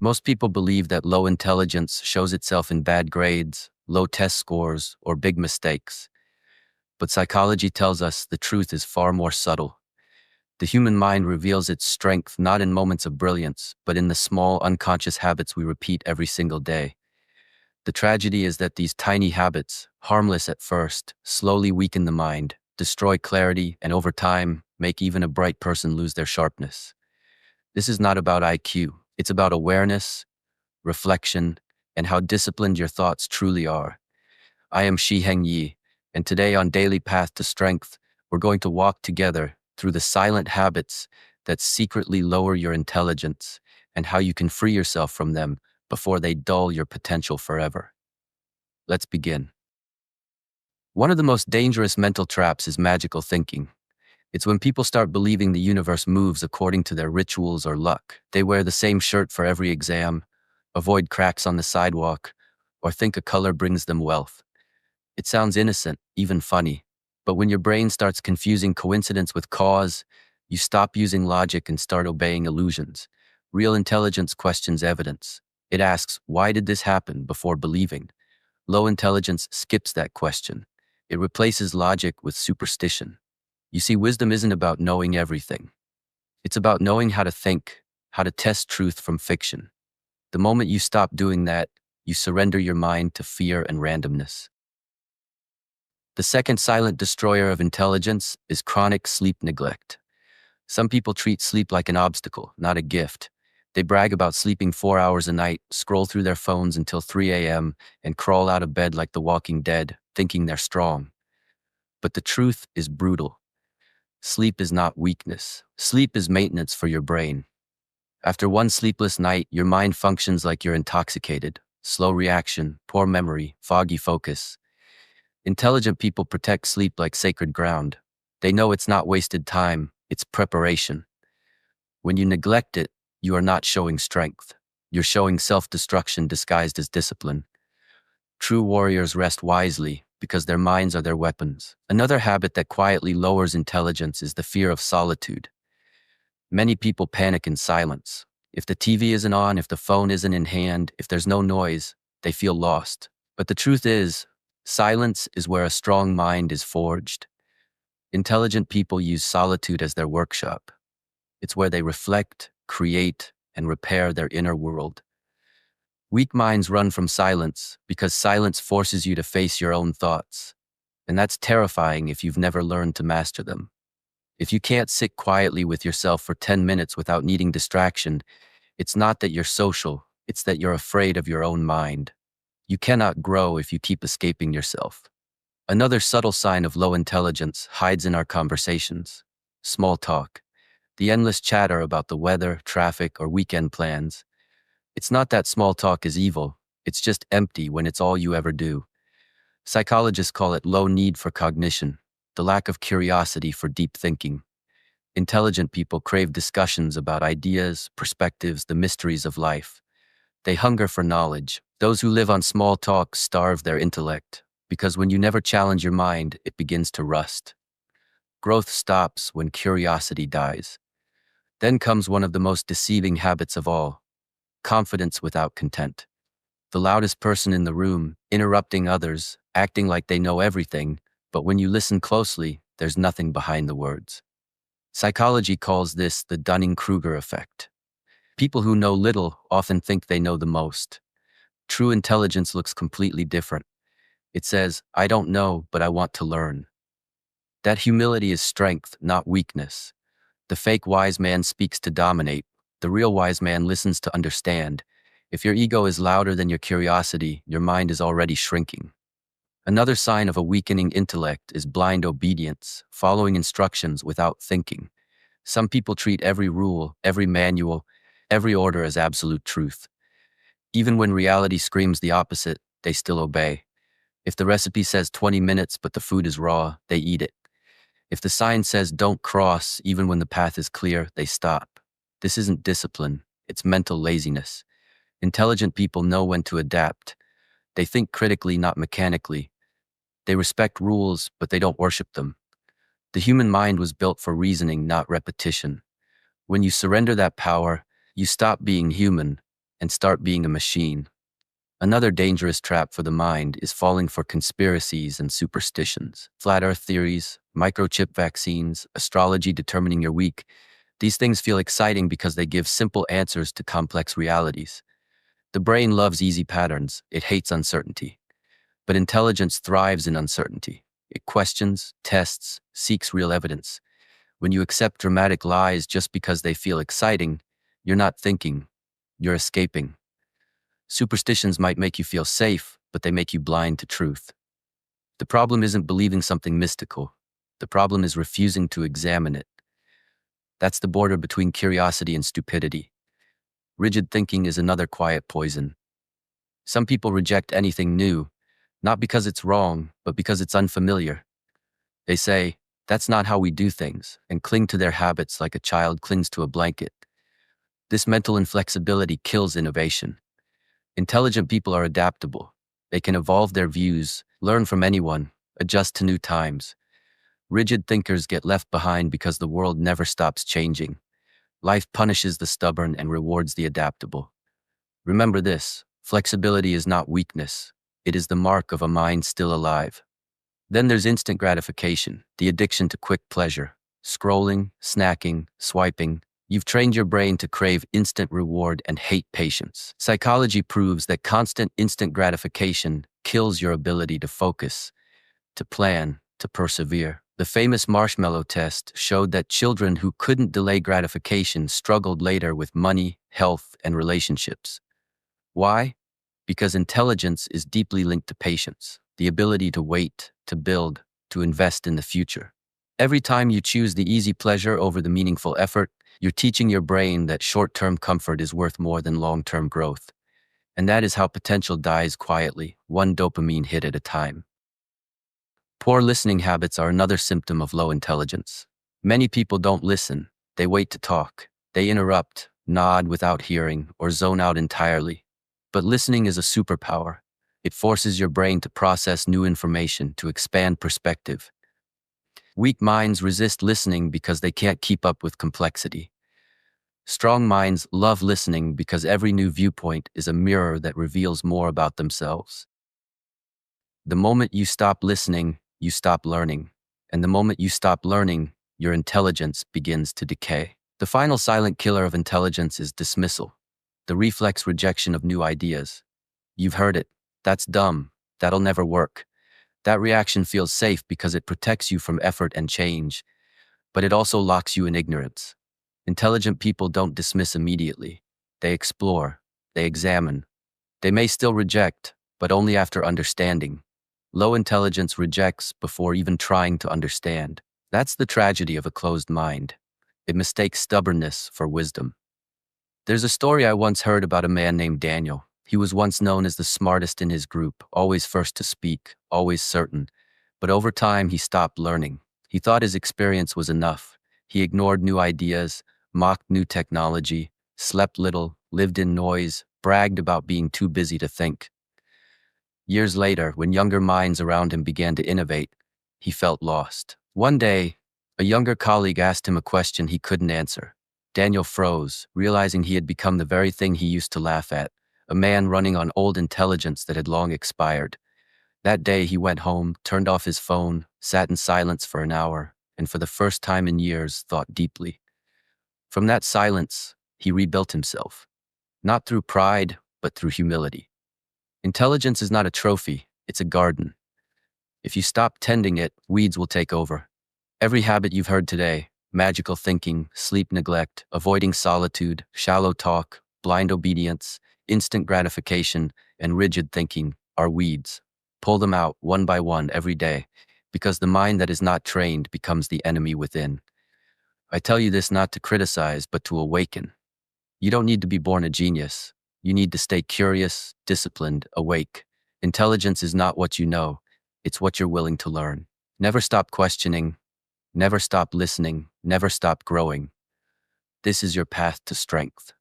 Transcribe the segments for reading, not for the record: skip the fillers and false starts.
Most people believe that low intelligence shows itself in bad grades, low test scores, or big mistakes. But psychology tells us the truth is far more subtle. The human mind reveals its strength not in moments of brilliance, but in the small, unconscious habits we repeat every single day. The tragedy is that these tiny habits, harmless at first, slowly weaken the mind, destroy clarity, and over time, make even a bright person lose their sharpness. This is not about IQ. It's about awareness, reflection, and how disciplined your thoughts truly are. I am SHI Heng Yi, and today on Daily Path to Strength, we're going to walk together through the silent habits that secretly lower your intelligence and how you can free yourself from them before they dull your potential forever. Let's begin. One of the most dangerous mental traps is magical thinking. It's when people start believing the universe moves according to their rituals or luck. They wear the same shirt for every exam, avoid cracks on the sidewalk, or think a color brings them wealth. It sounds innocent, even funny, but when your brain starts confusing coincidence with cause, you stop using logic and start obeying illusions. Real intelligence questions evidence. It asks, why did this happen, before believing? Low intelligence skips that question. It replaces logic with superstition. You see, wisdom isn't about knowing everything. It's about knowing how to think, how to test truth from fiction. The moment you stop doing that, you surrender your mind to fear and randomness. The second silent destroyer of intelligence is chronic sleep neglect. Some people treat sleep like an obstacle, not a gift. They brag about sleeping 4 hours a night, scroll through their phones until 3 a.m., and crawl out of bed like the Walking Dead, thinking they're strong. But the truth is brutal. Sleep is not weakness. Sleep is maintenance for your brain. After one sleepless night, your mind functions like you're intoxicated. Slow reaction, poor memory, foggy focus. Intelligent people protect sleep like sacred ground. They know it's not wasted time, it's preparation. When you neglect it, you are not showing strength. You're showing self-destruction disguised as discipline. True warriors rest wisely because their minds are their weapons. Another habit that quietly lowers intelligence is the fear of solitude. Many people panic in silence. If the TV isn't on, if the phone isn't in hand, if there's no noise, they feel lost. But the truth is, silence is where a strong mind is forged. Intelligent people use solitude as their workshop. It's where they reflect, create, and repair their inner world. Weak minds run from silence because silence forces you to face your own thoughts. And that's terrifying if you've never learned to master them. If you can't sit quietly with yourself for 10 minutes without needing distraction, it's not that you're social, it's that you're afraid of your own mind. You cannot grow if you keep escaping yourself. Another subtle sign of low intelligence hides in our conversations. Small talk. The endless chatter about the weather, traffic, or weekend plans. It's not that small talk is evil, it's just empty when it's all you ever do. Psychologists call it low need for cognition, the lack of curiosity for deep thinking. Intelligent people crave discussions about ideas, perspectives, the mysteries of life. They hunger for knowledge. Those who live on small talk starve their intellect, because when you never challenge your mind, it begins to rust. Growth stops when curiosity dies. Then comes one of the most deceiving habits of all: confidence without content. The loudest person in the room, interrupting others, acting like they know everything, but when you listen closely, there's nothing behind the words. Psychology calls this the Dunning-Kruger effect. People who know little often think they know the most. True intelligence looks completely different. It says, I don't know, but I want to learn. That humility is strength, not weakness. The fake wise man speaks to dominate. The real wise man listens to understand. If your ego is louder than your curiosity, your mind is already shrinking. Another sign of a weakening intellect is blind obedience, following instructions without thinking. Some people treat every rule, every manual, every order as absolute truth. Even when reality screams the opposite, they still obey. If the recipe says 20 minutes but the food is raw, they eat it. If the sign says don't cross even when the path is clear, they stop. This isn't discipline, it's mental laziness. Intelligent people know when to adapt. They think critically, not mechanically. They respect rules, but they don't worship them. The human mind was built for reasoning, not repetition. When you surrender that power, you stop being human and start being a machine. Another dangerous trap for the mind is falling for conspiracies and superstitions. Flat Earth theories, microchip vaccines, astrology determining your week. These things feel exciting because they give simple answers to complex realities. The brain loves easy patterns, it hates uncertainty. But intelligence thrives in uncertainty. It questions, tests, seeks real evidence. When you accept dramatic lies just because they feel exciting, you're not thinking, you're escaping. Superstitions might make you feel safe, but they make you blind to truth. The problem isn't believing something mystical. The problem is refusing to examine it. That's the border between curiosity and stupidity. Rigid thinking is another quiet poison. Some people reject anything new, not because it's wrong, but because it's unfamiliar. They say, "That's not how we do things," and cling to their habits like a child clings to a blanket. This mental inflexibility kills innovation. Intelligent people are adaptable. They can evolve their views, learn from anyone, adjust to new times. Rigid thinkers get left behind because the world never stops changing. Life punishes the stubborn and rewards the adaptable. Remember this, flexibility is not weakness. It is the mark of a mind still alive. Then there's instant gratification, the addiction to quick pleasure. Scrolling, snacking, swiping. You've trained your brain to crave instant reward and hate patience. Psychology proves that constant instant gratification kills your ability to focus, to plan, to persevere. The famous marshmallow test showed that children who couldn't delay gratification struggled later with money, health, and relationships. Why? Because intelligence is deeply linked to patience, the ability to wait, to build, to invest in the future. Every time you choose the easy pleasure over the meaningful effort, you're teaching your brain that short-term comfort is worth more than long-term growth. And that is how potential dies quietly, one dopamine hit at a time. Poor listening habits are another symptom of low intelligence. Many people don't listen. They wait to talk. They interrupt, nod without hearing, or zone out entirely. But listening is a superpower. It forces your brain to process new information, to expand perspective. Weak minds resist listening because they can't keep up with complexity. Strong minds love listening because every new viewpoint is a mirror that reveals more about themselves. The moment you stop listening, you stop learning. And the moment you stop learning, your intelligence begins to decay. The final silent killer of intelligence is dismissal, the reflex rejection of new ideas. You've heard it. That's dumb. That'll never work. That reaction feels safe because it protects you from effort and change, but it also locks you in ignorance. Intelligent people don't dismiss immediately. They explore. They examine. They may still reject, but only after understanding. Low intelligence rejects before even trying to understand. That's the tragedy of a closed mind. It mistakes stubbornness for wisdom. There's a story I once heard about a man named Daniel. He was once known as the smartest in his group, always first to speak, always certain. But over time, he stopped learning. He thought his experience was enough. He ignored new ideas, mocked new technology, slept little, lived in noise, bragged about being too busy to think. Years later, when younger minds around him began to innovate, he felt lost. One day, a younger colleague asked him a question he couldn't answer. Daniel froze, realizing he had become the very thing he used to laugh at, a man running on old intelligence that had long expired. That day he went home, turned off his phone, sat in silence for an hour, and for the first time in years thought deeply. From that silence, he rebuilt himself, not through pride, but through humility. Intelligence is not a trophy, it's a garden. If you stop tending it, weeds will take over. Every habit you've heard today, magical thinking, sleep neglect, avoiding solitude, shallow talk, blind obedience, instant gratification, and rigid thinking, are weeds. Pull them out one by one every day, because the mind that is not trained becomes the enemy within. I tell you this not to criticize, but to awaken. You don't need to be born a genius. You need to stay curious, disciplined, awake. Intelligence is not what you know, it's what you're willing to learn. Never stop questioning, never stop listening, never stop growing. This is your path to strength.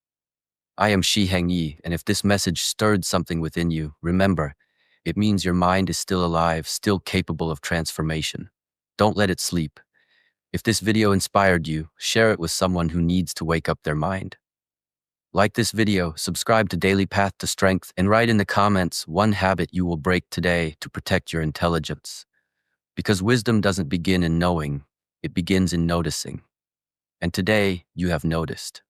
I am SHI HENG YI, and if this message stirred something within you, remember, it means your mind is still alive, still capable of transformation. Don't let it sleep. If this video inspired you, share it with someone who needs to wake up their mind. Like this video, subscribe to Daily Path to Strength, and write in the comments one habit you will break today to protect your intelligence. Because wisdom doesn't begin in knowing, it begins in noticing. And today, you have noticed.